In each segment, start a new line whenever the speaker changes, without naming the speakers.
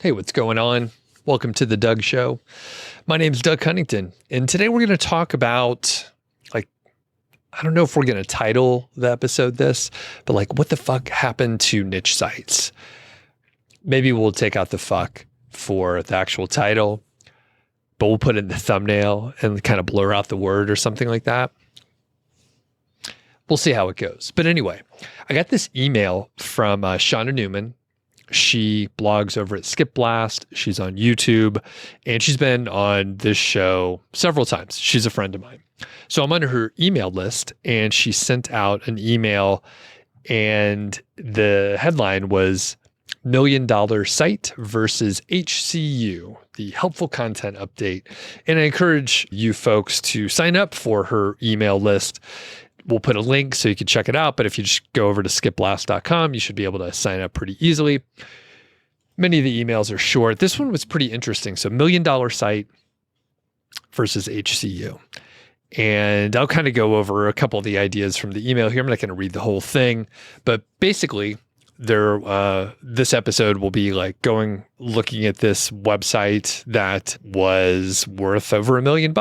Hey, what's going on? Welcome to the Doug Show. My name is Doug Huntington, and today we're going to talk about, I don't know if we're going to title the episode this, but what the fuck happened to niche sites? Maybe we'll take out the fuck for the actual title, but we'll put it in the thumbnail and kind of blur out the word or something like that. We'll see how it goes. But anyway, I got this email from Shawna Newman. She blogs over at Skip Blast. She's on YouTube, and she's been on this show several times. She's a friend of mine. So I'm under her email list, and she sent out an email, and the headline was $1 Million Site versus HCU, the helpful content update. And I encourage you folks to sign up for her email list. We'll put a link so you can check it out. But if you just go over to skipblast.com, you should be able to sign up pretty easily. Many of the emails are short. This one was pretty interesting. So $1 Million Site versus HCU. And I'll kind of go over a couple of the ideas from the email here. I'm not going to read the whole thing, but basically this episode will be looking at this website that was worth over $1 million,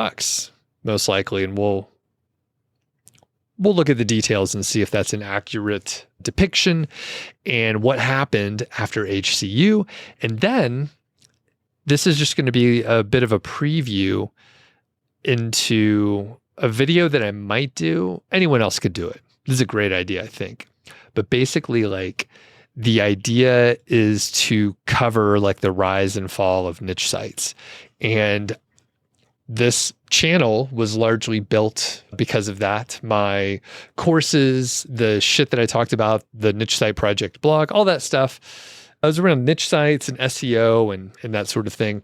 most likely. And we'll look at the details and see if that's an accurate depiction and what happened after HCU. And then this is just going to be a bit of a preview into a video that I might do. Anyone else could do it. This is a great idea, I think. But basically, the idea is to cover the rise and fall of niche sites. And this channel was largely built because of that. My courses, the shit that I talked about, the Niche Site Project blog, all that stuff, I was around niche sites and SEO and that sort of thing.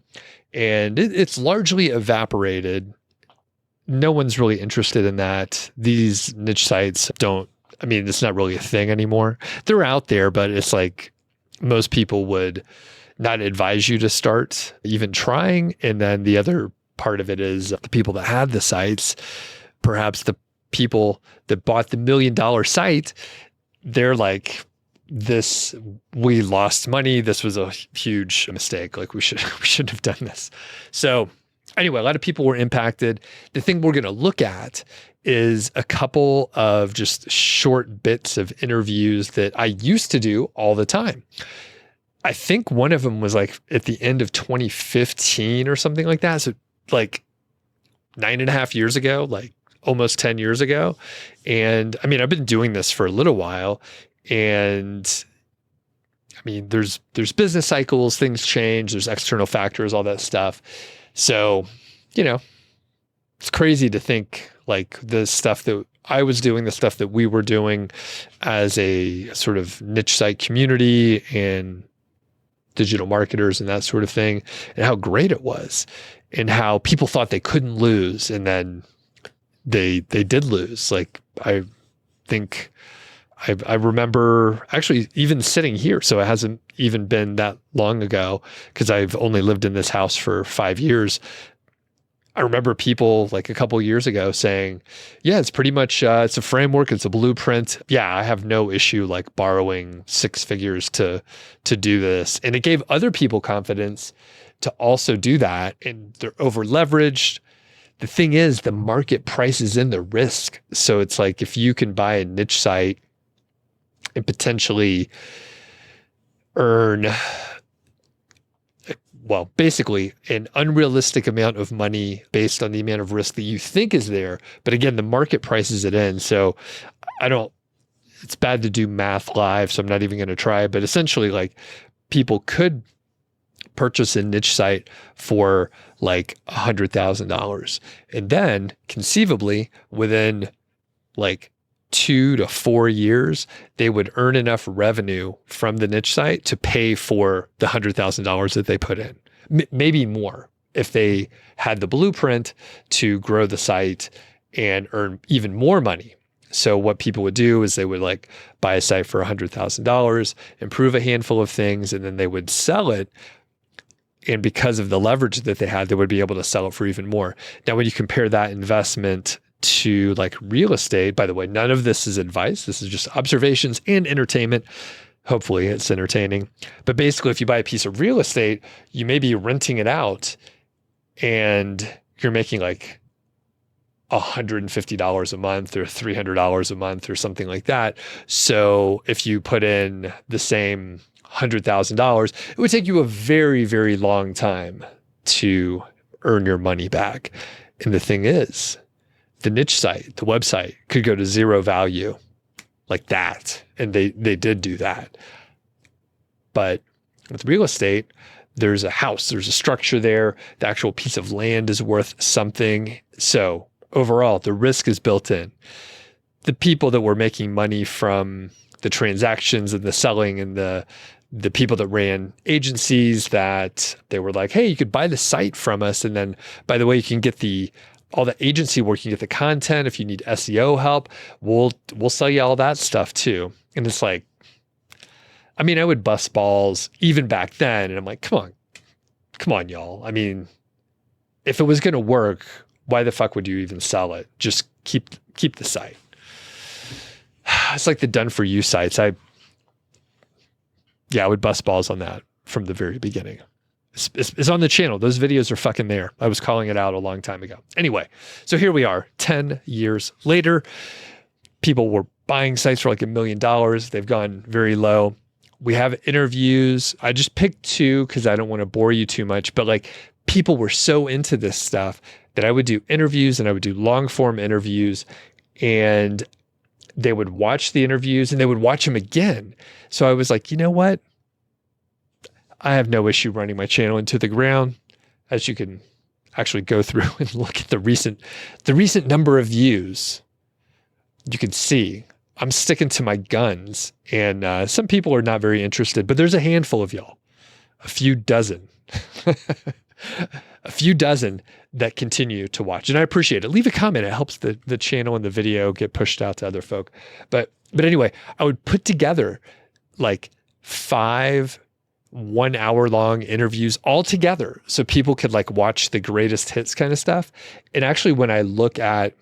And it's largely evaporated. No one's really interested in that. These niche sites it's not really a thing anymore. They're out there, but it's most people would not advise you to start even trying. And then the other part of it is the people that had the sites, perhaps the people that bought the $1 Million Site, they're this, we lost money. This was a huge mistake. We shouldn't have done this. So anyway, a lot of people were impacted. The thing we're going to look at is a couple of just short bits of interviews that I used to do all the time. I think one of them was at the end of 2015 or something like that. So 9.5 years ago, almost 10 years ago. And I've been doing this for a little while, and there's business cycles, things change, there's external factors, all that stuff. So, it's crazy to think the stuff that I was doing, the stuff that we were doing as a sort of niche site community and digital marketers and that sort of thing, and how great it was, and how people thought they couldn't lose. And then they did lose. I think I remember actually even sitting here. So it hasn't even been that long ago, because I've only lived in this house for 5 years. I remember people a couple of years ago saying, yeah, it's pretty much, it's a framework, it's a blueprint. Yeah, I have no issue borrowing 6 figures to do this. And it gave other people confidence to also do that. And they're over leveraged. The thing is, the market prices in the risk. So it's if you can buy a niche site and potentially earn, basically an unrealistic amount of money based on the amount of risk that you think is there. But again, the market prices it in. So it's bad to do math live, so I'm not even going to try. But essentially, people could purchase a niche site for $100,000. And then conceivably within 2 to 4 years, they would earn enough revenue from the niche site to pay for the $100,000 that they put in. Maybe more if they had the blueprint to grow the site and earn even more money. So what people would do is they would buy a site for $100,000, improve a handful of things, and then they would sell it. And because of the leverage that they had, they would be able to sell it for even more. Now, when you compare that investment to real estate, by the way, none of this is advice. This is just observations and entertainment. Hopefully it's entertaining. But basically, if you buy a piece of real estate, you may be renting it out and you're making like $150 a month or $300 a month or something like that. So if you put in the same $100,000, it would take you a very, very long time to earn your money back. And the thing is, the niche site, the website could go to zero value like that. And they did do that. But with real estate, there's a house, there's a structure there. The actual piece of land is worth something. So overall, the risk is built in. The people that were making money from the transactions and the selling and the people that ran agencies that they were like, hey, you could buy the site from us. And then, by the way, you can get all the agency work, you can get the content. If you need SEO help, we'll sell you all that stuff too. And it's like, I mean, I would bust balls even back then. And I'm like, come on, y'all. I mean, if it was going to work, why the fuck would you even sell it? Just keep the site. It's like the done for you sites. I would bust balls on that from the very beginning. It's on the channel. Those videos are fucking there. I was calling it out a long time ago. Anyway, so here we are 10 years later. People were buying sites for like $1 million. They've gone very low. We have interviews. I just picked two because I don't want to bore you too much, but like people were so into this stuff that I would do interviews and I would do long form interviews, and they would watch the interviews and they would watch them again. So I was like, you know what? I have no issue running my channel into the ground. As you can actually go through and look at the recent number of views, you can see I'm sticking to my guns. And some people are not very interested, but there's a handful of y'all, a few dozen, that continue to watch. And I appreciate it. Leave a comment. It helps the channel and the video get pushed out to other folk. But anyway, I would put together like 5 1-hour-long interviews all together so people could like watch the greatest hits kind of stuff. And actually, when I look at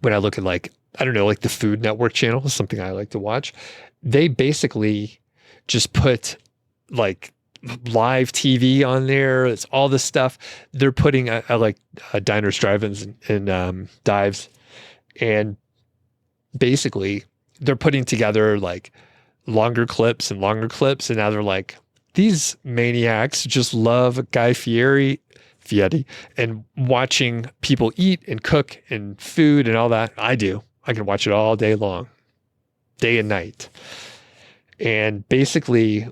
like, I don't know, like the Food Network channel is something I like to watch. They basically just put like live TV on there. It's all this stuff. They're putting I like diners, drive-ins, and dives. And basically they're putting together like longer clips. And now they're like, these maniacs just love Guy Fieri and watching people eat and cook and food and all that. I do. I can watch it all day long, day and night. And basically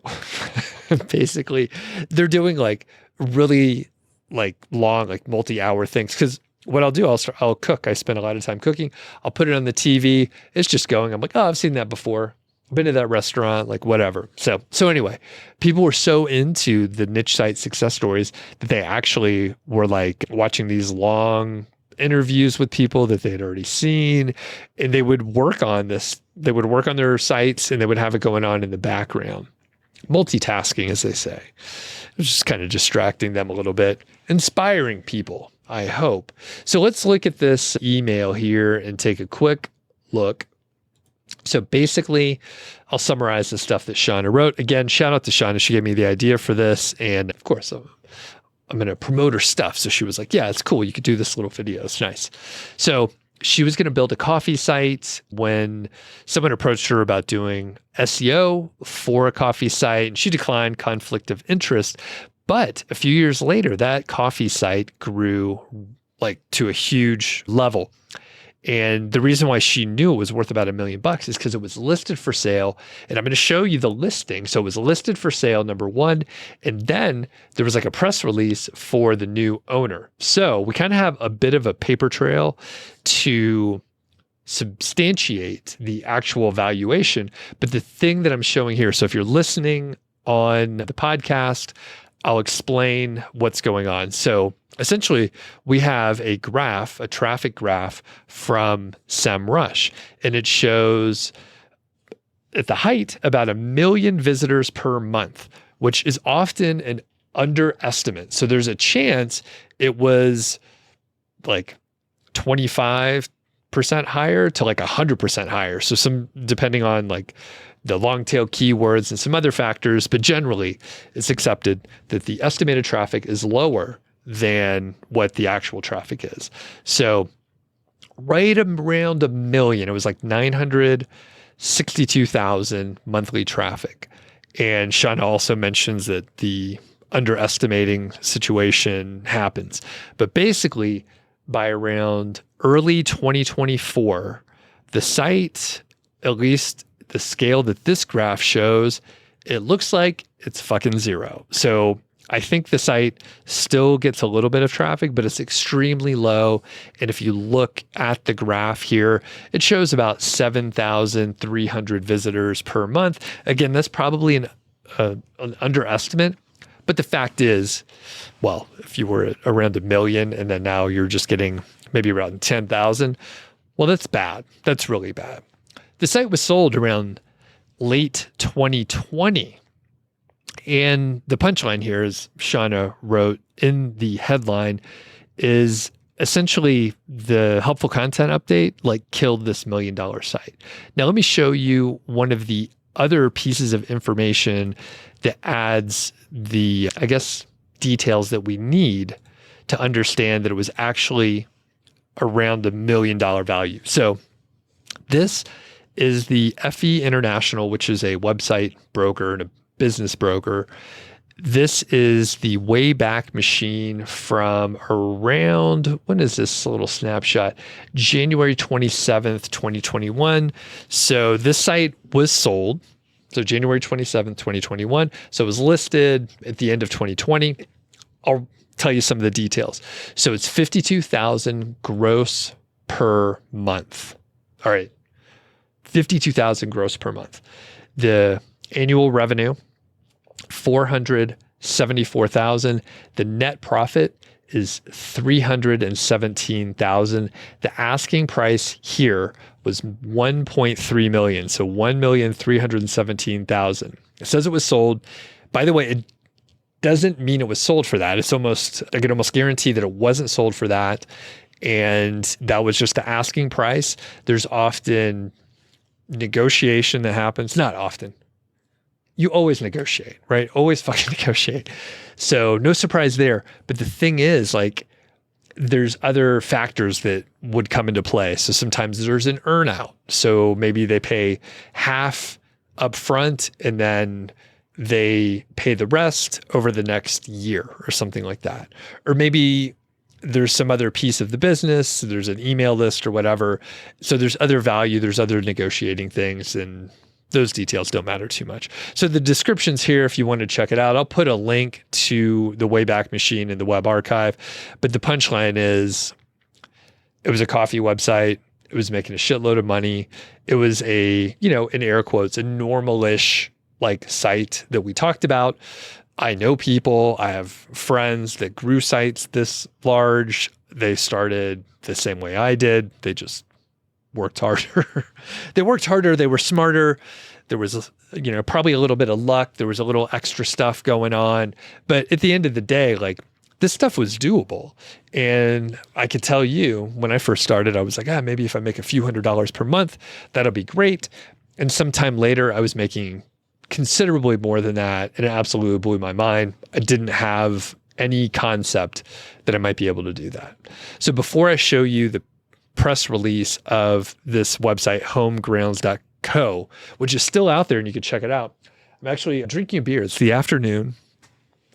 they're doing like really like long, like multi-hour things. Because what I'll do, I'll cook. I spend a lot of time cooking. I'll put it on the TV. It's just going. I'm like, oh, I've seen that before. Been to that restaurant, like whatever. So anyway, people were so into the niche site success stories that they actually were like watching these long interviews with people that they had already seen, and they would work on this. They would work on their sites and they would have it going on in the background. Multitasking, as they say. It was just kind of distracting them a little bit, inspiring people, I hope. So let's look at this email here and take a quick look. So basically, I'll summarize the stuff that Shawna wrote. Again, shout out to Shawna. She gave me the idea for this. And of course, I'm going to promote her stuff. So she was like, yeah, it's cool. You could do this little video. It's nice. So she was going to build a coffee site when someone approached her about doing SEO for a coffee site, and she declined, conflict of interest. But a few years later, that coffee site grew like to a huge level. And the reason why she knew it was worth about $1 million is because it was listed for sale. And I'm going to show you the listing. So it was listed for sale, number one. And then there was like a press release for the new owner. So we kind of have a bit of a paper trail to substantiate the actual valuation. But the thing that I'm showing here, so if you're listening on the podcast, I'll explain what's going on. So essentially, we have a graph, a traffic graph from SEMrush, and it shows at the height about 1 million visitors per month, which is often an underestimate. So there's a chance it was like 25% higher to like 100% higher. So depending on like the long tail keywords and some other factors, but generally it's accepted that the estimated traffic is lower than what the actual traffic is. So right around 1 million, it was like 962,000 monthly traffic. And Shawna also mentions that the underestimating situation happens. But basically, by around early 2024, the site, at least the scale that this graph shows, it looks like it's fucking zero. So I think the site still gets a little bit of traffic, but it's extremely low. And if you look at the graph here, it shows about 7,300 visitors per month. Again, that's probably an underestimate. But the fact is, well, if you were at around 1 million and then now you're just getting maybe around 10,000, well, that's bad. That's really bad. The site was sold around late 2020. And the punchline here, as Shawna wrote in the headline, is essentially the helpful content update like killed this $1 million site. Now, let me show you one of the other pieces of information that adds the, I guess, details that we need to understand that it was actually around $1 million value. So this is the FE International, which is a website broker and a business broker. This is the Wayback Machine from around, when is this little snapshot? January 27th, 2021. So this site was sold. So January 27th, 2021. So it was listed at the end of 2020. I'll tell you some of the details. So it's 52,000 gross per month. All right. 52,000 gross per month. The annual revenue, 474,000. The net profit is 317,000. The asking price here was 1.3 million. So 1,317,000. It says it was sold. By the way, it doesn't mean it was sold for that. It's almost, I can almost guarantee that it wasn't sold for that. And that was just the asking price. There's often negotiation that happens. Not often. You always negotiate, right? Always fucking negotiate. So no surprise there. But the thing is, like, there's other factors that would come into play. So sometimes there's an earnout. So maybe they pay half up front and then they pay the rest over the next year or something like that. Or maybe there's some other piece of the business. There's an email list or whatever. So there's other value. There's other negotiating things, and those details don't matter too much. So the description's here if you want to check it out. I'll put a link to the Wayback Machine in the Webarchive. But the punchline is, it was a coffee website. It was making a shitload of money. It was a, in air quotes, a normal-ish like site that we talked about. I know people, I have friends that grew sites this large. They started the same way I did. They just worked harder. They worked harder. They were smarter. There was, probably a little bit of luck. There was a little extra stuff going on. But at the end of the day, like, this stuff was doable. And I could tell you, when I first started, I was like, maybe if I make a few $100s per month, that'll be great. And sometime later, I was making considerably more than that. And it absolutely blew my mind. I didn't have any concept that I might be able to do that. So before I show you the press release of this website, homegrounds.co, which is still out there and you can check it out. I'm actually drinking a beer. It's the afternoon,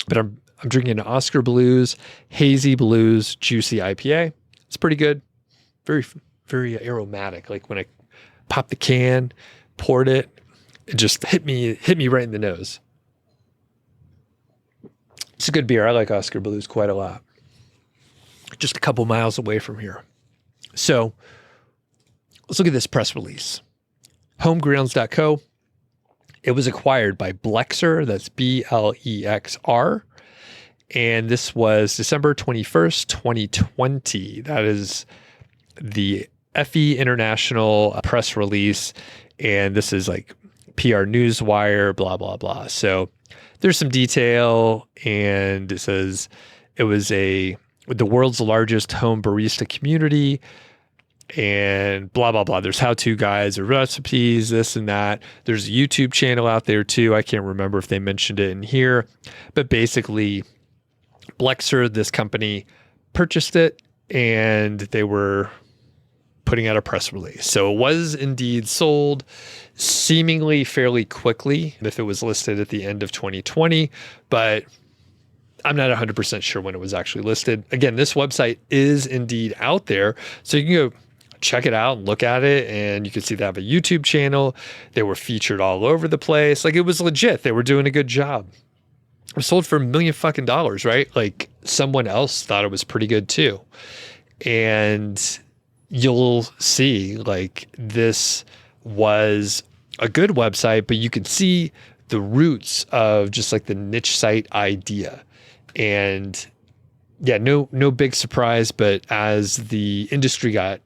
but I'm drinking an Oscar Blues, Hazy Blues, Juicy IPA. It's pretty good. Very, very aromatic. Like when I popped the can, poured it, it just hit me right in the nose. It's a good beer. I like Oscar Blues quite a lot. Just a couple miles away from here. So let's look at this press release. Homegrounds.co. It was acquired by Blexer. That's BLEXR. And this was December 21st, 2020. That is the FE International press release. And this is like PR Newswire, blah, blah, blah. So there's some detail, and it says it was the world's largest home barista community. and blah, blah, blah. There's how-to guides or recipes, this and that. There's a YouTube channel out there too. I can't remember if they mentioned it in here, but basically Blexer, this company, purchased it and they were putting out a press release. So it was indeed sold seemingly fairly quickly if it was listed at the end of 2020, but I'm not 100% sure when it was actually listed. Again, this website is indeed out there, so you can go check it out and look at it, and you can see they have a YouTube channel. They were featured all over the place. Like, it was legit. They were doing a good job. It was sold for $1 million fucking dollars, right? Like, someone else thought it was pretty good too. And you'll see, like, this was a good website, but you can see the roots of just like the niche site idea. And yeah, no big surprise, but as the industry got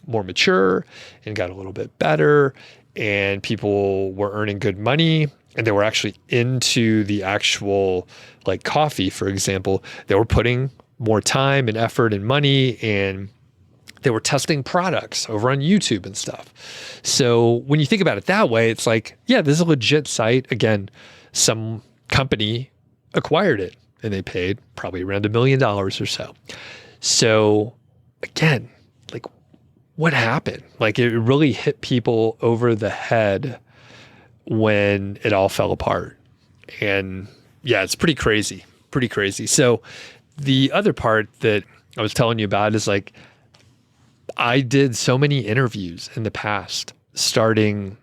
more mature and got a little bit better and people were earning good money and they were actually into the actual like coffee, for example, they were putting more time and effort and money, and they were testing products over on YouTube and stuff. So when you think about it that way, it's like, yeah, this is a legit site. Again, some company acquired it and they paid probably around $1 million or so. So again, like, what happened? Like, it really hit people over the head when it all fell apart. And yeah, it's pretty crazy. So the other part that I was telling you about is like, I did so many interviews in the past, starting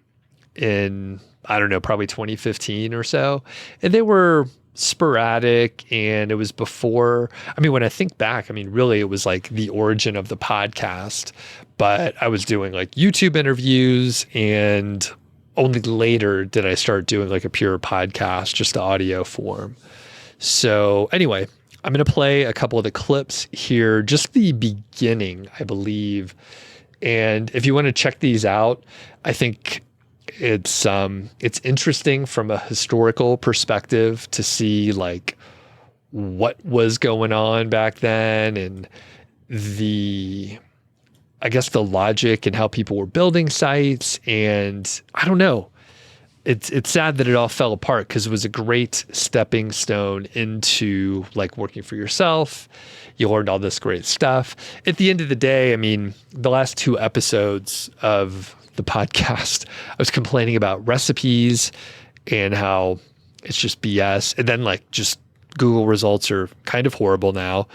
in, I don't know, probably 2015 or so. And they were sporadic, and it was before, I mean, when I think back, I mean, really it was like the origin of the podcast, but I was doing like YouTube interviews, and only later did I start doing like a pure podcast, just the audio form. So anyway, I'm going to play a couple of the clips here, just the beginning, I believe. And if you want to check these out, I think it's interesting from a historical perspective to see like what was going on back then, and I guess the logic and how people were building sites. And I don't know. It's sad that it all fell apart, because it was a great stepping stone into like working for yourself. You learned all this great stuff. At the end of the day, I mean, the last 2 episodes of the podcast, I was complaining about recipes and how it's just BS. And then like just Google results are kind of horrible now.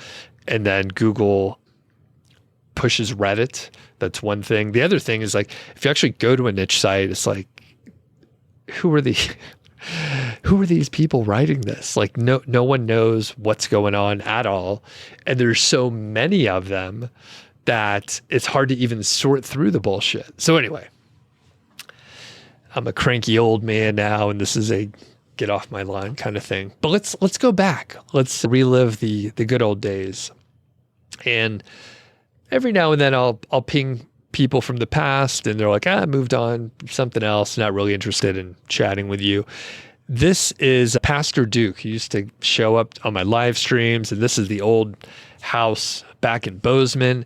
And then Google pushes Reddit. That's one thing. The other thing is like, if you actually go to a niche site, it's like, who are these people writing this? Like, no one knows what's going on at all. And there's so many of them that it's hard to even sort through the bullshit. So anyway, I'm a cranky old man now, and this is a get off my lawn kind of thing. But let's go back. Let's relive the good old days. And every now and then I'll ping people from the past, and they're like, I moved on, something else, not really interested in chatting with you. This is Pastor Duke. He used to show up on my live streams, and this is the old house back in Bozeman.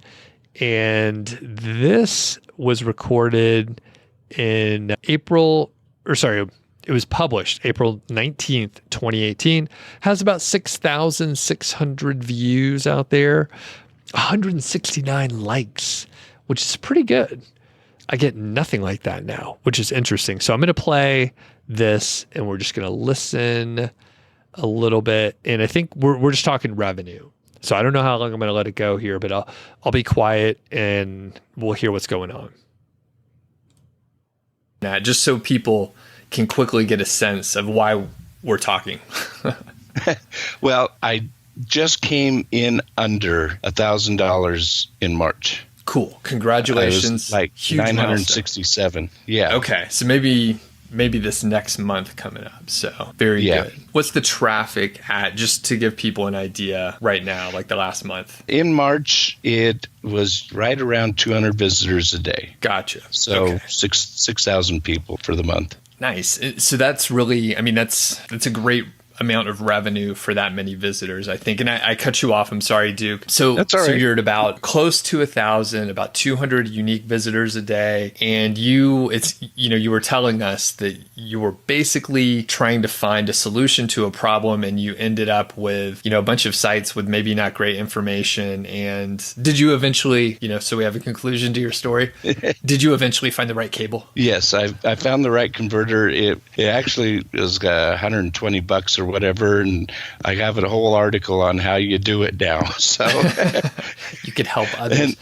And this was recorded in it was published April 19th, 2018. Has about 6,600 views out there, 169 likes, which is pretty good. I get nothing like that now, which is interesting. So I'm going to play this, and we're just going to listen a little bit. And I think we're just talking revenue. So I don't know how long I'm going to let it go here, but I'll be quiet and we'll hear what's going on. Now, just so people can quickly get a sense of why we're talking.
Well, I just came in under $1,000 in March.
Cool. Congratulations.
Like
huge
967.
milestone.
Yeah.
Okay. So maybe this next month coming up. So very good. What's the traffic at, just to give people an idea right now, like the last month?
In March, it was right around 200 visitors a day.
Gotcha.
So
okay.
6,000 people for the month.
Nice. So that's really, I mean, that's a great amount of revenue for that many visitors, I think. And I cut you off. I'm sorry, Duke. So,
That's all right.
You're at about close to 1,000, about 200 unique visitors a day. And you were telling us that you were basically trying to find a solution to a problem, and you ended up with, a bunch of sites with maybe not great information. And did you eventually, so we have a conclusion to your story, did you eventually find the right cable?
Yes, I found the right converter. It actually was $120 or whatever, and I have a whole article on how you do it now. So
you could help others.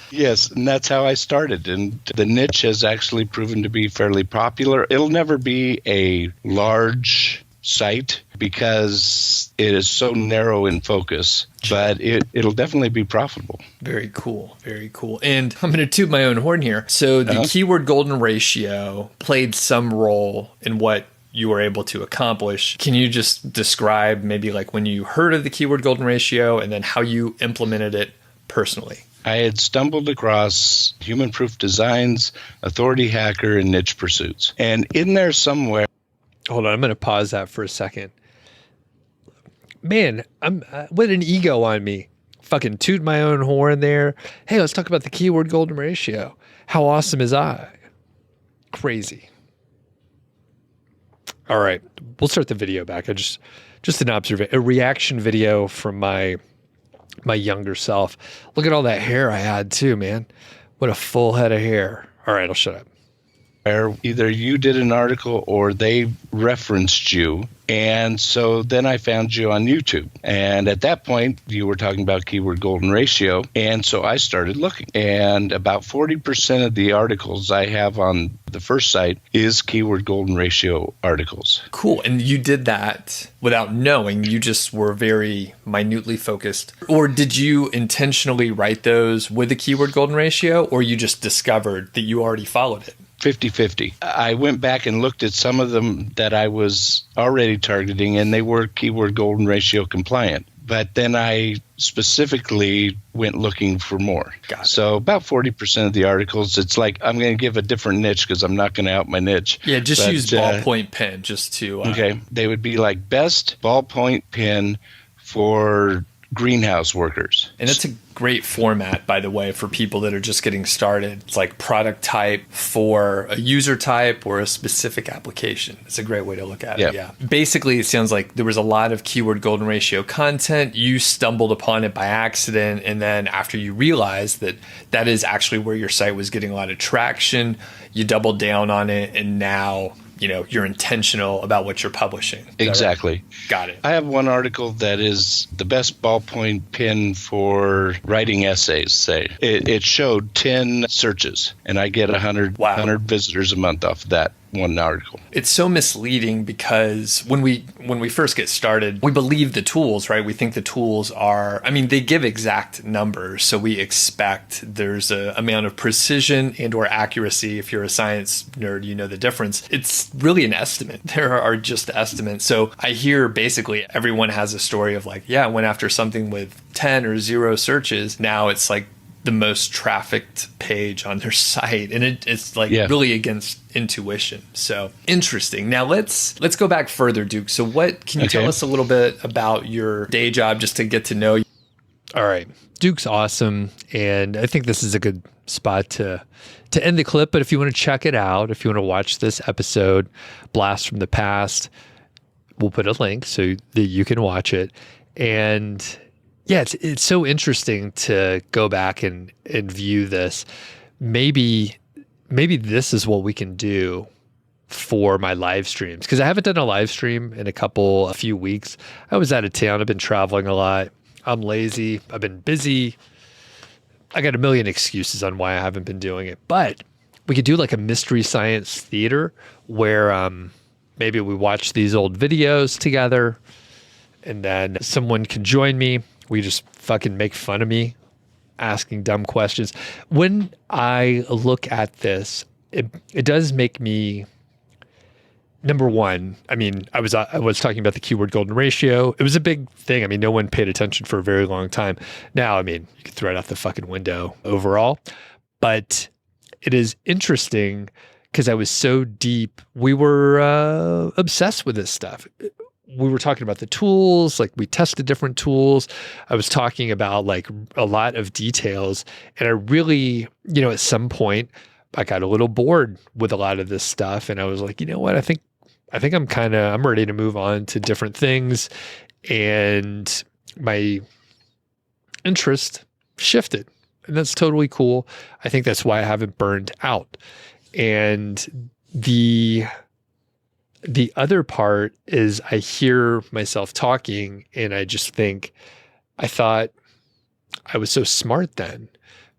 And that's how I started. And the niche has actually proven to be fairly popular. It'll never be a large site because it is so narrow in focus, but it'll definitely be profitable.
Very cool. Very cool. And I'm going to toot my own horn here. So the keyword golden ratio played some role in what you were able to accomplish. Can you just describe maybe like when you heard of the keyword golden ratio and then how you implemented it personally?
I had stumbled across Human Proof Designs, Authority Hacker, and Niche Pursuits. And in there somewhere...
Hold on, I'm going to pause that for a second. Man, I'm with an ego on me. Fucking toot my own horn there. Hey, let's talk about the keyword golden ratio. How awesome is I? Crazy. All right, we'll start the video back. Just an observation, a reaction video from my younger self. Look at all that hair I had too, man. What a full head of hair. All right, I'll shut up.
Either you did an article or they referenced you. And so then I found you on YouTube. And at that point, you were talking about keyword golden ratio. And so I started looking. And about 40% of the articles I have on the first site is keyword golden ratio articles.
Cool. And you did that without knowing. You just were very minutely focused. Or did you intentionally write those with the keyword golden ratio, or you just discovered that you already followed it?
50-50. I went back and looked at some of them that I was already targeting, and they were keyword golden ratio compliant. But then I specifically went looking for more.
Got it.
So about 40% of the articles, it's like I'm going to give a different niche because I'm not going to out my niche.
Yeah, just use ballpoint pen just to...
Okay. They would be like best ballpoint pen for greenhouse workers.
And it's a great format, by the way, for people that are just getting started. It's like product type for a user type or a specific application. It's a great way to look at it. Yeah. Basically, it sounds like there was a lot of keyword golden ratio content. You stumbled upon it by accident. And then after you realized that that is actually where your site was getting a lot of traction, you doubled down on it. And now, you're intentional about what you're publishing.
Exactly.
Right? Got it.
I have one article that is the best ballpoint pen for writing essays, say. It showed 10 searches, and I get 100 visitors a month off of that one article.
It's so misleading because when we first get started, we believe the tools, right? We think the tools they give exact numbers. So we expect there's a amount of precision and or accuracy. If you're a science nerd, you know the difference. It's really an estimate. There are just estimates. So I hear basically everyone has a story of like, I went after something with 10 or 0 searches. Now it's like the most trafficked page on their site, and it's like really against intuition. So interesting. Now let's go back further, Duke. So what can you tell us a little bit about your day job just to get to know you? All right. Duke's awesome, and I think this is a good spot to end the clip. But if you want to check it out, if you want to watch this episode, Blast from the Past, we'll put a link so that you can watch it. And yeah, it's so interesting to go back and view this. Maybe this is what we can do for my live streams, because I haven't done a live stream in a few weeks. I was out of town. I've been traveling a lot. I'm lazy. I've been busy. I got a million excuses on why I haven't been doing it. But we could do like a mystery science theater where maybe we watch these old videos together, and then someone can join me. We just fucking make fun of me asking dumb questions. When I look at this, it does make me, number one, I was talking about the keyword golden ratio. It was a big thing. No one paid attention for a very long time. Now, you could throw it out the fucking window overall. But it is interesting because I was so deep. We were obsessed with this stuff. we were talking about the tools, like we tested different tools. I was talking about like a lot of details. And I really, at some point, I got a little bored with a lot of this stuff. And I was like, you know what? I think I'm ready to move on to different things. And my interest shifted. And that's totally cool. I think that's why I haven't burned out. And the other part is I hear myself talking and I just think, I thought I was so smart then.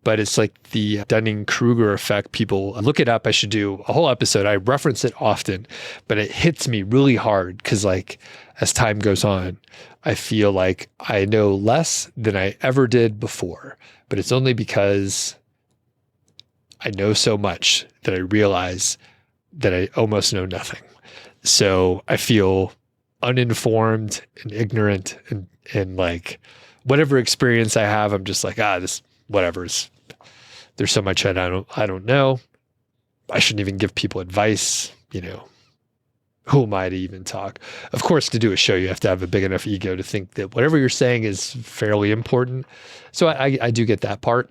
But it's like the Dunning-Kruger effect. People look it up. I should do a whole episode. I reference it often, but it hits me really hard because like as time goes on, I feel like I know less than I ever did before. But it's only because I know so much that I realize that I almost know nothing. So I feel uninformed and ignorant and like whatever experience I have, I'm just like, this whatever's, there's so much I don't know. I shouldn't even give people advice, who am I to even talk? Of course, to do a show, you have to have a big enough ego to think that whatever you're saying is fairly important. So I do get that part.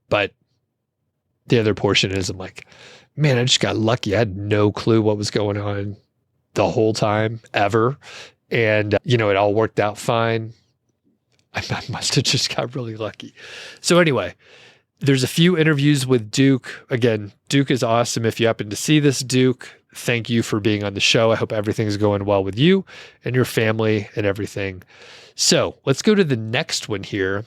But the other portion is I'm like, man, I just got lucky. I had no clue what was going on the whole time ever. And, it all worked out fine. I must have just got really lucky. So anyway, there's a few interviews with Duke. Again, Duke is awesome. If you happen to see this, Duke, thank you for being on the show. I hope everything's going well with you and your family and everything. So let's go to the next one here.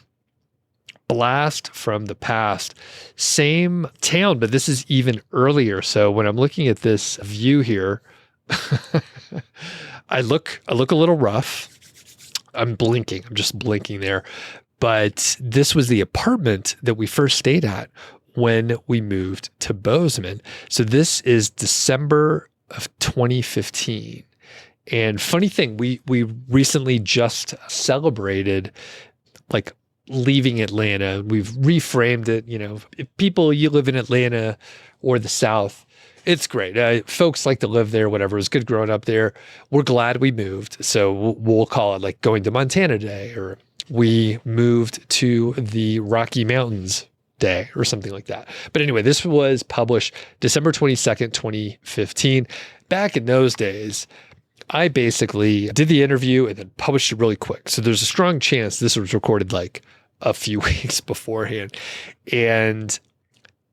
Blast from the past. Same town, but this is even earlier. So when I'm looking at this view here, I look a little rough. I'm blinking. I'm just blinking there. But this was the apartment that we first stayed at when we moved to Bozeman. So this is December of 2015. And funny thing, we recently just celebrated like leaving Atlanta. We've reframed it. If people, you live in Atlanta or the South, it's great. Folks like to live there, whatever. It was good growing up there. We're glad we moved. So we'll call it like going to Montana Day, or we moved to the Rocky Mountains Day or something like that. But anyway, this was published December 22nd, 2015. Back in those days, I basically did the interview and then published it really quick. So there's a strong chance this was recorded like a few weeks beforehand. And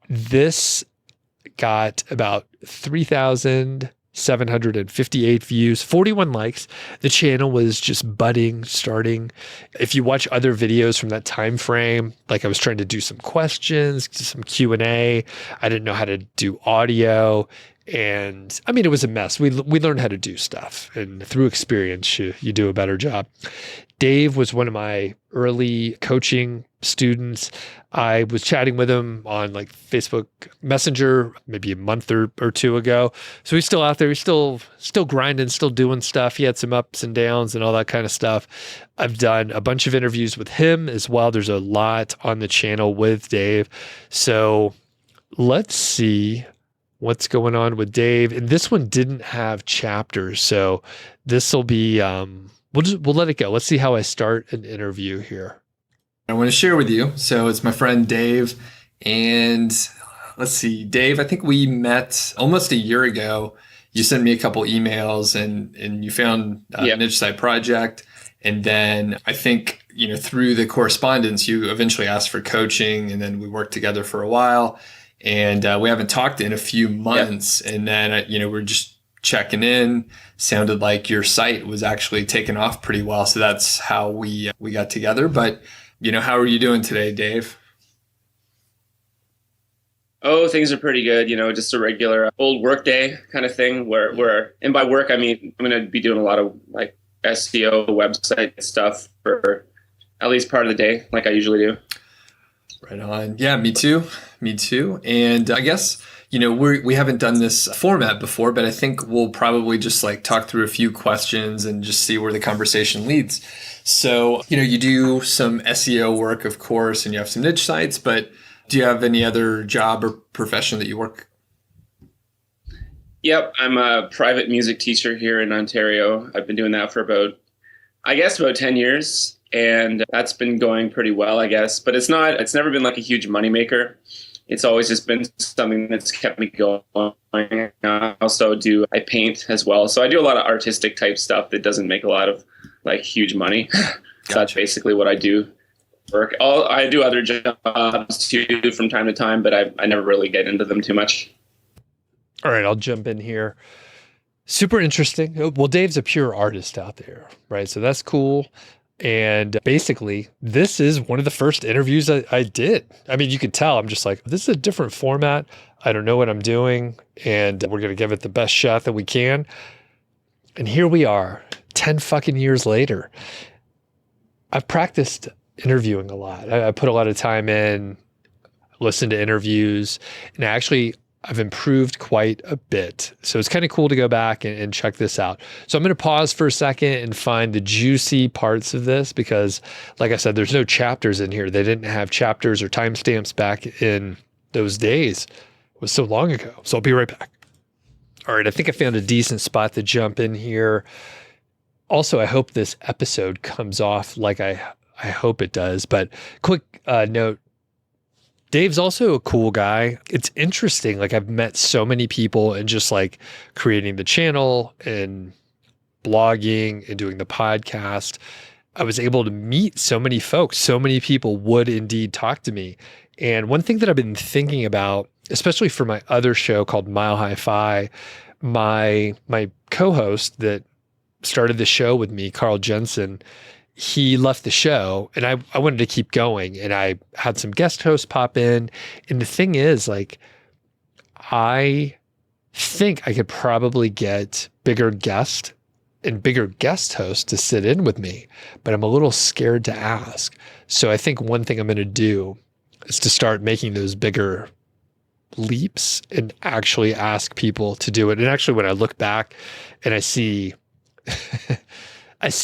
this got about 3,758 views, 41 likes. The channel was just budding, starting. If you watch other videos from that time frame, like I was trying to do some questions, some Q&A. I didn't know how to do audio. And I mean, it was a mess. We learned how to do stuff, and through experience, you do a better job. Dave was one of my early coaching students. I was chatting with him on like Facebook Messenger maybe a month or two ago. So he's still out there. He's still grinding, still doing stuff. He had some ups and downs and all that kind of stuff. I've done a bunch of interviews with him as well. There's a lot on the channel with Dave. So let's see what's going on with Dave. And this one didn't have chapters. So this will be, we'll let it go. Let's see how I start an interview here.
I want to share with you. So it's my friend Dave. And let's see, Dave, I think we met almost a year ago. You sent me a couple emails and you found a niche site project. And then I think, through the correspondence, you eventually asked for coaching, and then we worked together for a while. And we haven't talked in a few months. Yep. And then, we're just checking in. Sounded like your site was actually taking off pretty well. So that's how we got together. But, how are you doing today, Dave?
Oh, things are pretty good. Just a regular old work day kind of thing where, and by work, I mean, I'm going to be doing a lot of like SEO website stuff for at least part of the day, like I usually do.
Right on. Yeah, me too. And I guess, we haven't done this format before, but I think we'll probably just like talk through a few questions and just see where the conversation leads. So, you do some SEO work, of course, and you have some niche sites, but do you have any other job or profession that you work?
Yep, I'm a private music teacher here in Ontario. I've been doing that for about 10 years, and that's been going pretty well, I guess. But it's never been like a huge moneymaker. It's always just been something that's kept me going. I paint as well. So I do a lot of artistic type stuff that doesn't make a lot of like huge money. So that's basically what I do. I do other jobs too from time to time, but I never really get into them too much.
All right, I'll jump in here. Super interesting. Well, Dave's a pure artist out there, right? So that's cool. And basically, this is one of the first interviews I did. I mean, you could tell I'm just like, this is a different format. I don't know what I'm doing, and we're going to give it the best shot that we can. And here we are, 10 fucking years later. I've practiced interviewing a lot. I put a lot of time in, listened to interviews, and I've improved quite a bit. So it's kind of cool to go back and check this out. So I'm going to pause for a second and find the juicy parts of this because, like I said, there's no chapters in here. They didn't have chapters or timestamps back in those days. It was so long ago. So I'll be right back. All right, I think I found a decent spot to jump in here. Also, I hope this episode comes off like I hope it does. But quick note, Dave's also a cool guy. It's interesting. Like I've met so many people and just like creating the channel and blogging and doing the podcast. I was able to meet so many folks. So many people would indeed talk to me. And one thing that I've been thinking about, especially for my other show called Mile High Fi, my co-host that started the show with me, Carl Jensen, he left the show and I wanted to keep going, and I had some guest hosts pop in. And the thing is, like, I think I could probably get bigger guest hosts to sit in with me, but I'm a little scared to ask. So I think one thing I'm going to do is to start making those bigger leaps and actually ask people to do it. And actually, when I look back and I see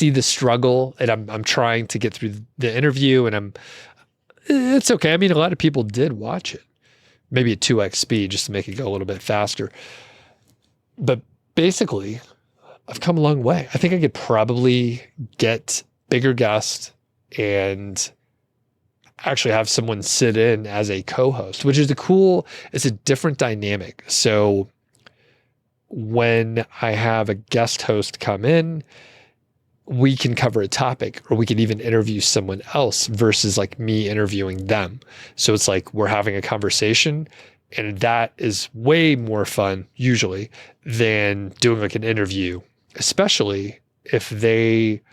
the struggle, and I'm trying to get through the interview, and it's okay. I mean, a lot of people did watch it, maybe at 2x speed just to make it go a little bit faster. But basically, I've come a long way. I think I could probably get bigger guests and actually have someone sit in as a co-host, which is it's a different dynamic. So when I have a guest host come in, we can cover a topic, or we can even interview someone else versus like me interviewing them. So it's like we're having a conversation, and that is way more fun usually than doing like an interview, especially if they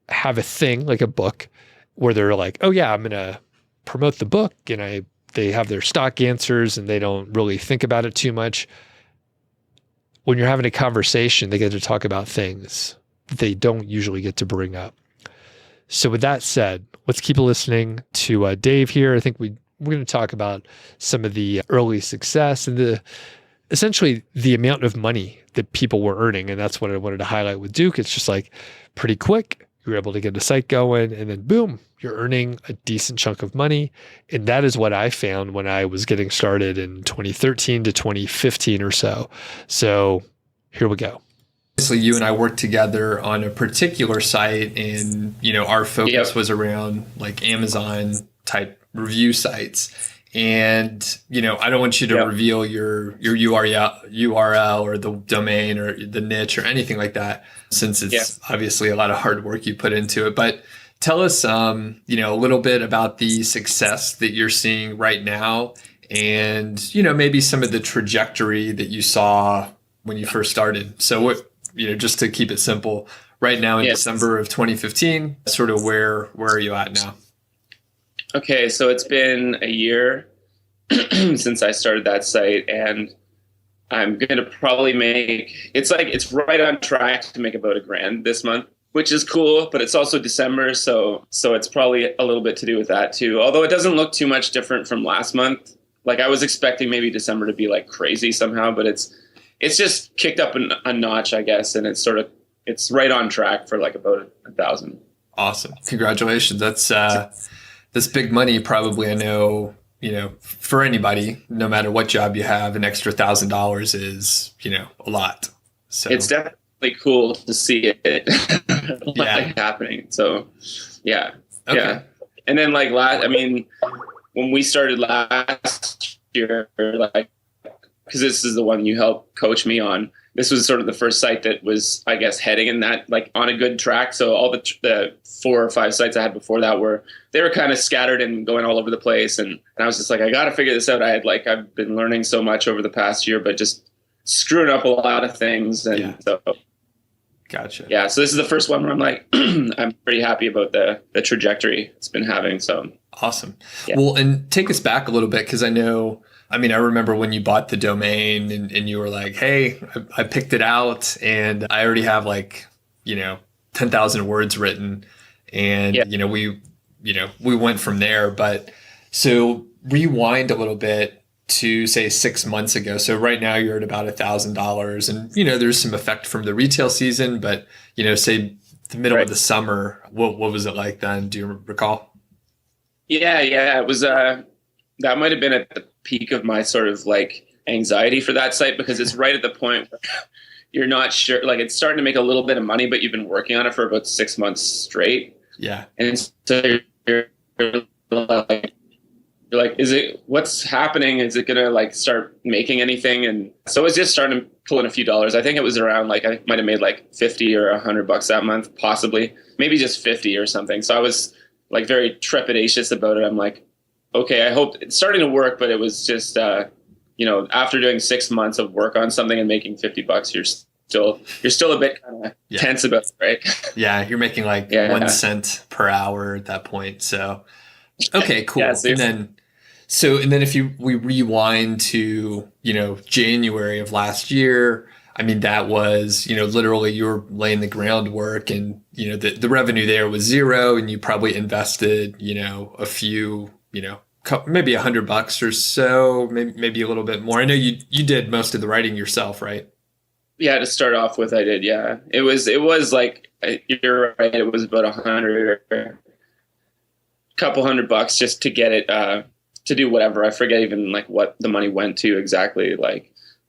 have a thing like a book where they're like, oh yeah, I'm going to promote the book, and they have their stock answers and they don't really think about it too much. When you're having a conversation, they get to talk about things they don't usually get to bring up. So with that said, let's keep listening to Dave here. I think we're going to talk about some of the early success and essentially the amount of money that people were earning. And that's what I wanted to highlight with Duke. It's just like pretty quick. You're able to get a site going, and then boom, you're earning a decent chunk of money. And that is what I found when I was getting started in 2013 to 2015 or so. So here we go.
Obviously, you and I worked together on a particular site, and our focus was around like Amazon type review sites. And I don't want you to reveal your URL or the domain or the niche or anything like that, since it's obviously a lot of hard work you put into it. But tell us, a little bit about the success that you're seeing right now, and maybe some of the trajectory that you saw when you first started. So what? Just to keep it simple, right now in December of 2015, sort of where are you at now?
Okay, so it's been a year since I started that site, and I'm going to probably it's right on track to make about $1,000 this month, which is cool, but it's also December. So it's probably a little bit to do with that too. Although it doesn't look too much different from last month. Like I was expecting maybe December to be like crazy somehow, but it's just kicked up a notch, I guess. And it's right on track for like about 1,000.
Awesome. Congratulations. That's big money. Probably, I know for anybody, no matter what job you have, an extra $1,000 is, a lot. So
it's definitely cool to see it happening. So yeah.
Okay.
Yeah. And then like when we started last year, like, because this is the one you helped coach me on, this was sort of the first site that was, I guess, heading in that, like, on a good track. So all the 4 or 5 sites I had before that were kind of scattered and going all over the place. And I was just like, I got to figure this out. I've been learning so much over the past year, but just screwing up a lot of things. And so,
gotcha.
Yeah. So this is the first one where I'm like, I'm pretty happy about the trajectory it's been having. So
awesome.
Yeah.
Well, and take us back a little bit, because I remember when you bought the domain and you were like, hey, I picked it out and I already have 10,000 words written. And, we went from there. But so rewind a little bit to say 6 months ago. So right now you're at about $1,000 and, there's some effect from the retail season, but, say the middle of the summer, what was it like then? Do you recall?
Yeah. It was, that might've been at the peak of my sort of like anxiety for that site, because it's right at the point where you're not sure, like it's starting to make a little bit of money, but you've been working on it for about 6 months straight.
Yeah.
And so you're like, what's happening? Is it going to like start making anything? And so it's just starting to pull in a few dollars. I think it was around I might've made like 50 or $100 that month, possibly, maybe just 50 or something. So I was like very trepidatious about it. I'm like, okay, I hope it's starting to work, but it was just, after doing 6 months of work on something and making $50, you're still a bit kind of tense about it, right?
Yeah. You're making 1 cent per hour at that point. So, okay, cool.
Yeah,
and then if we rewind to, January of last year, that was, literally you were laying the groundwork and, the revenue there was zero and you probably invested, a few, maybe $100 or so, maybe a little bit more. I know you did most of the writing yourself, right?
Yeah, to start off with, I did. Yeah, it was like, you're right. It was about $100 or a couple $100 just to get it, to do whatever. I forget even like what the money went to exactly.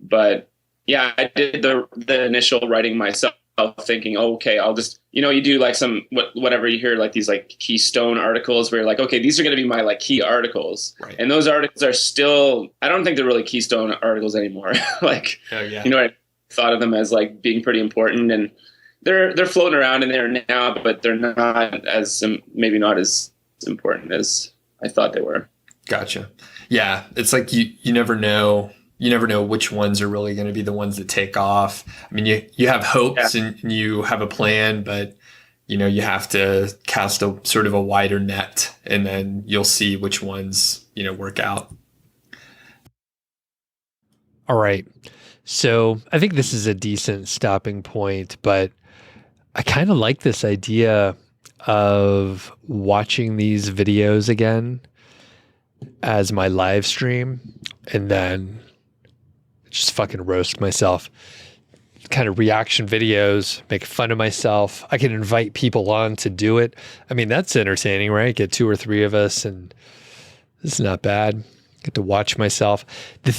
But yeah, I did the initial writing myself, thinking, oh, okay, I'll just, you do like some, whatever you hear, like these like keystone articles where you're like, okay, these are going to be my like key articles. Right. And those articles are still, I don't think they're really keystone articles anymore. I thought of them as like being pretty important, and they're floating around in there now, but they're not as, maybe not as important as I thought they were.
Gotcha. Yeah. It's like, you never know. You never know which ones are really going to be the ones that take off. You have hopes and you have a plan, but you have to cast a sort of a wider net, and then you'll see which ones, work out.
All right. So I think this is a decent stopping point, but I kind of like this idea of watching these videos again as my live stream and then just fucking roast myself. Kind of reaction videos, make fun of myself. I can invite people on to do it. That's entertaining, right? Get 2 or 3 of us, and this is not bad. Get to watch myself. The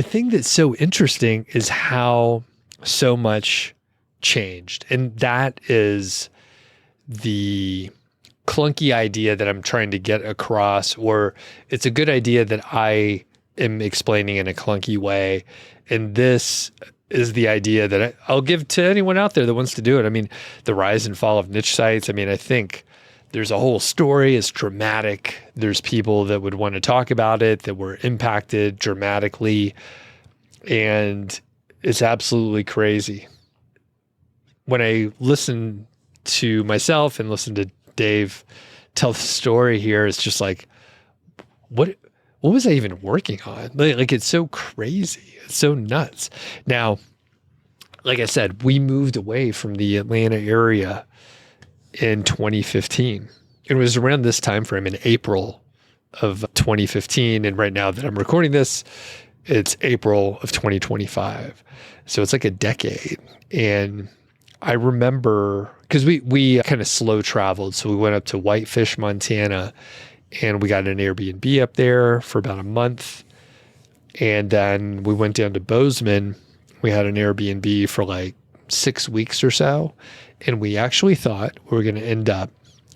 thing that's so interesting is how so much changed. And that is the clunky idea that I'm trying to get across, or it's a good idea that I am explaining in a clunky way. And this is the idea that I'll give to anyone out there that wants to do it. The rise and fall of niche sites. I think there's a whole story. It's dramatic. There's people that would want to talk about it that were impacted dramatically. And it's absolutely crazy. When I listen to myself and listen to Dave tell the story here, it's just like, what was I even working on? Like it's so crazy. It's so nuts. Now, like I said, we moved away from the Atlanta area in 2015. It was around this time frame in April of 2015. And right now that I'm recording this, it's April of 2025. So it's like a decade. And I remember, because we kind of slow traveled. So we went up to Whitefish, Montana, and we got an Airbnb up there for about a month. And then we went down to Bozeman. We had an Airbnb for like 6 weeks or so. And we actually thought we were going to end up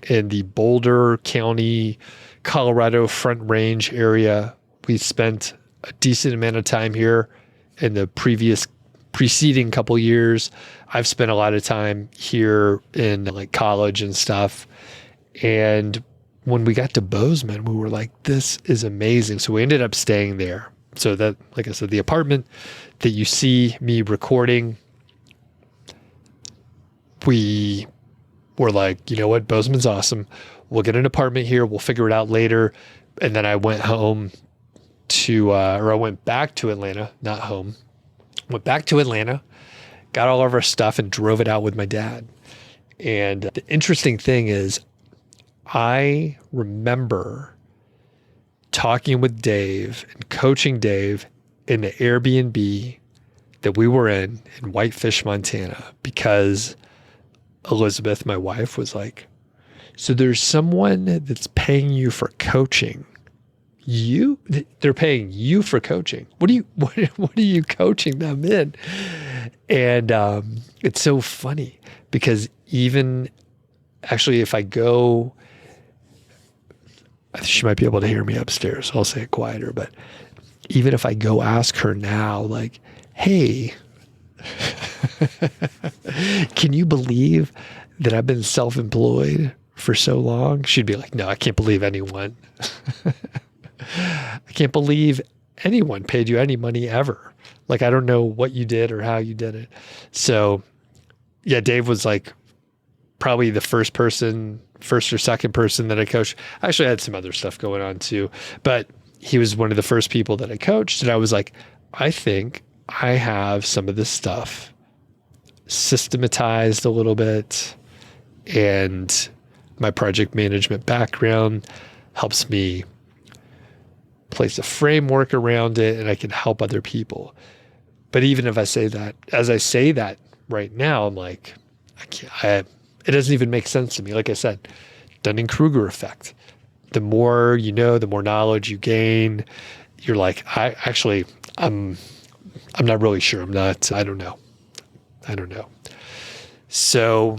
in the Boulder County, Colorado Front Range area. We spent a decent amount of time here in the preceding couple years. I've spent a lot of time here in like college and stuff. And when we got to Bozeman, we were like, this is amazing. So we ended up staying there. So that, like I said, the apartment that you see me recording, we were like, you know what, Bozeman's awesome. We'll get an apartment here. We'll figure it out later. And then I went home to, or I went back to Atlanta, not home. Went back to Atlanta, got all of our stuff and drove it out with my dad. And the interesting thing is, I remember talking with Dave and coaching Dave in the Airbnb that we were in Whitefish, Montana, because Elizabeth, my wife, was like, so there's someone that's paying you for coaching. They're paying you for coaching. What are you coaching them in? And it's so funny because even actually, if I go, she might be able to hear me upstairs. I'll say it quieter, but even if I go ask her now, like, hey, can you believe that I've been self-employed for so long? She'd be like, no, I can't believe anyone. I can't believe anyone paid you any money ever. Like, I don't know what you did or how you did it. So yeah, Dave was like probably the first or second person that I coached. I actually had some other stuff going on too, but he was one of the first people that I coached. And I was like, I think I have some of this stuff systematized a little bit, and my project management background helps me place a framework around it, and I can help other people. But even if I say that, as I say that right now, I'm like, it doesn't even make sense to me. Like I said, Dunning-Kruger effect. The more you know, the more knowledge you gain. You're like, I'm not really sure. I don't know. So,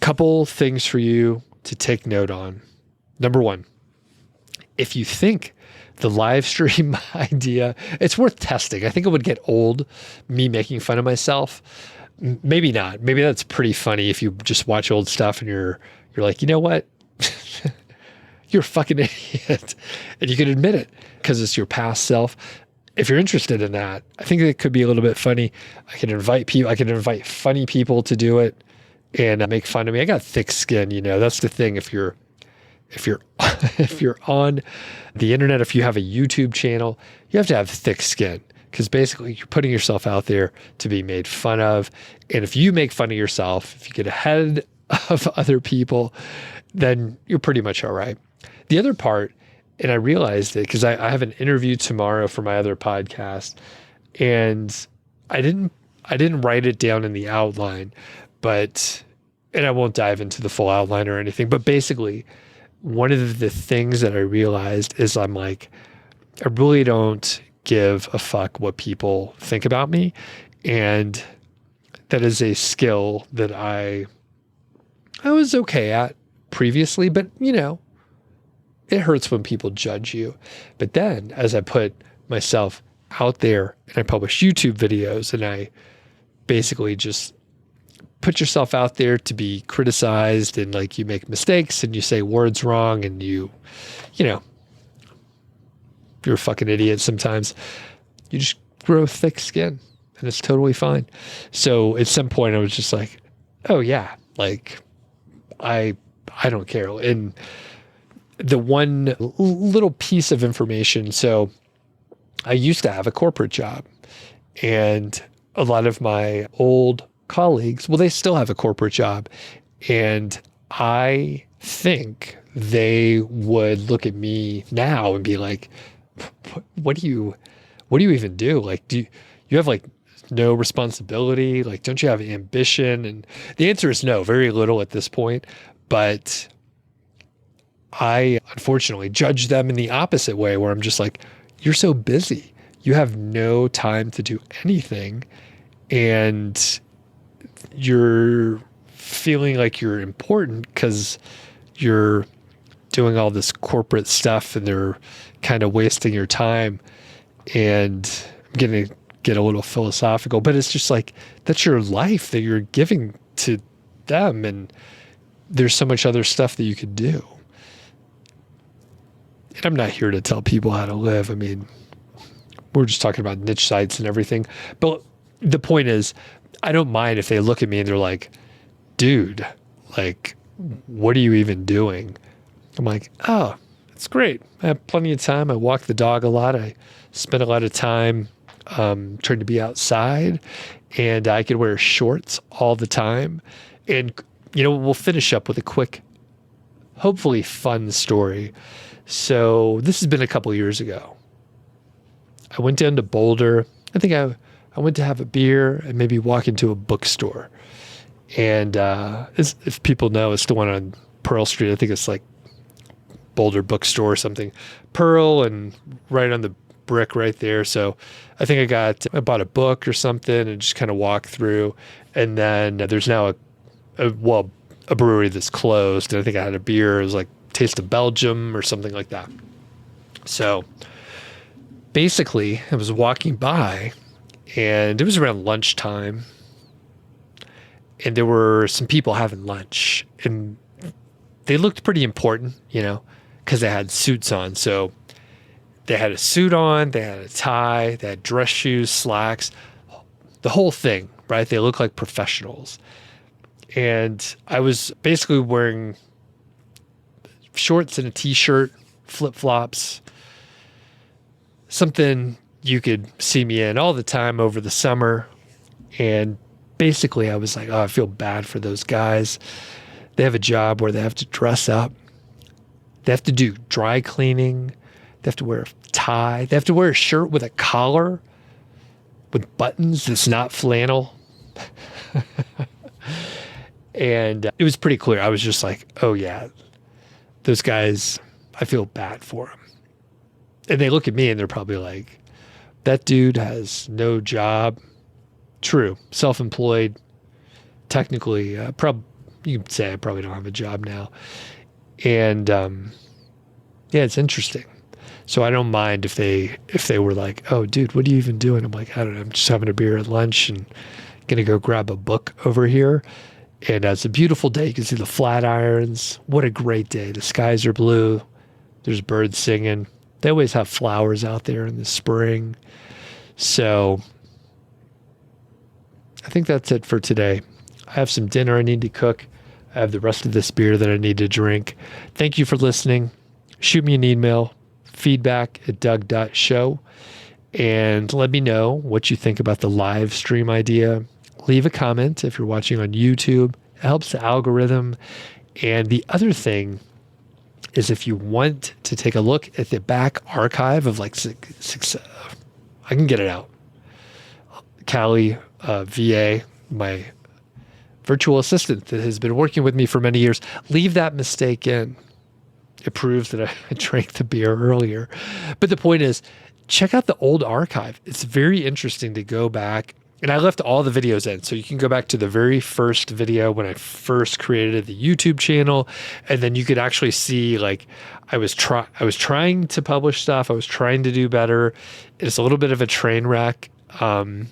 couple things for you to take note on. Number one, if you think the live stream idea, it's worth testing. I think it would get old, me making fun of myself. Maybe not. Maybe that's pretty funny if you just watch old stuff and you're like, you know what? You're a fucking idiot. And you can admit it because it's your past self. If you're interested in that, I think it could be a little bit funny. I can invite funny people to do it and make fun of me. I got thick skin, that's the thing. If you're on the internet, if you have a YouTube channel, you have to have thick skin, because basically you're putting yourself out there to be made fun of. And if you make fun of yourself, if you get ahead of other people, then you're pretty much all right. The other part, and I realized it because I have an interview tomorrow for my other podcast, and I didn't write it down in the outline, and I won't dive into the full outline or anything, but basically one of the things that I realized is I'm like, I really don't give a fuck what people think about me. And that is a skill that I was okay at previously, but it hurts when people judge you. But then as I put myself out there and I publish YouTube videos, and I basically just put yourself out there to be criticized, and like you make mistakes and you say words wrong, and you're a fucking idiot sometimes, you just grow thick skin, and it's totally fine. So at some point I was just like, oh yeah, like I don't care. And the one little piece of information, so I used to have a corporate job, and a lot of my old colleagues, well, they still have a corporate job, and I think they would look at me now and be like, what do you even do? Like, do you have like no responsibility? Like, don't you have ambition? And the answer is no, very little at this point. But I unfortunately judge them in the opposite way, where I'm just like, you're so busy. You have no time to do anything. And you're feeling like you're important because you're doing all this corporate stuff and they're kind of wasting your time. And I'm going to get a little philosophical, but it's just like, that's your life that you're giving to them. And there's so much other stuff that you could do. And I'm not here to tell people how to live. I mean, we're just talking about niche sites and everything. But the point is, I don't mind if they look at me and they're like, dude, like, what are you even doing? I'm like, oh, it's great. I have plenty of time. I walk the dog a lot. I spend a lot of time trying to be outside, and I can wear shorts all the time. And, we'll finish up with a quick, hopefully fun story. So this has been a couple years ago. I went down to Boulder. I think I went to have a beer and maybe walk into a bookstore. And if people know, it's the one on Pearl Street. I think it's like Boulder Bookstore or something. Pearl and right on the brick right there. So I think I bought a book or something and just kind of walked through. And then there's now a brewery that's closed. And I think I had a beer. It was like Taste of Belgium or something like that. So basically, I was walking by, and it was around lunchtime, and there were some people having lunch, and they looked pretty important, because they had suits on. So they had a suit on, they had a tie, they had dress shoes, slacks, the whole thing, right? They looked like professionals. And I was basically wearing shorts and a t-shirt, flip-flops, something you could see me in all the time over the summer. And basically I was like, oh, I feel bad for those guys. They have a job where they have to dress up. They have to do dry cleaning. They have to wear a tie. They have to wear a shirt with a collar with buttons that's not flannel. And it was pretty clear. I was just like, oh yeah, those guys, I feel bad for them. And they look at me and they're probably like, that dude has no job. True. Self-employed. Technically, you could say I probably don't have a job now. And yeah, it's interesting. So I don't mind if they were like, oh, dude, what are you even doing? I'm like, I don't know. I'm just having a beer at lunch and going to go grab a book over here. And it's a beautiful day. You can see the Flatirons. What a great day. The skies are blue. There's birds singing. They always have flowers out there in the spring. So I think that's it for today. I have some dinner I need to cook. I have the rest of this beer that I need to drink. Thank you for listening. Shoot me an email, feedback@Doug.show, and let me know what you think about the live stream idea. Leave a comment if you're watching on YouTube. It helps the algorithm. And the other thing is, if you want to take a look at the back archive of like six I can get it out. Callie, VA, my virtual assistant that has been working with me for many years, leave that mistake in. It proves that I drank the beer earlier. But the point is, check out the old archive. It's very interesting to go back. And I left all the videos in. So you can go back to the very first video when I first created the YouTube channel. And then you could actually see, like, I was trying to publish stuff. I was trying to do better. It's a little bit of a train wreck. And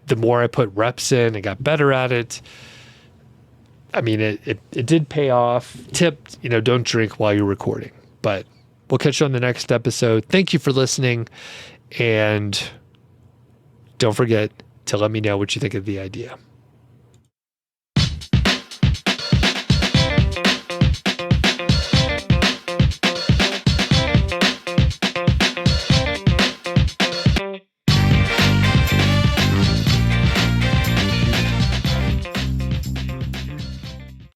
the more I put reps in and got better at it, I mean, it did pay off. Tip, don't drink while you're recording. But we'll catch you on the next episode. Thank you for listening. And don't forget to let me know what you think of the idea.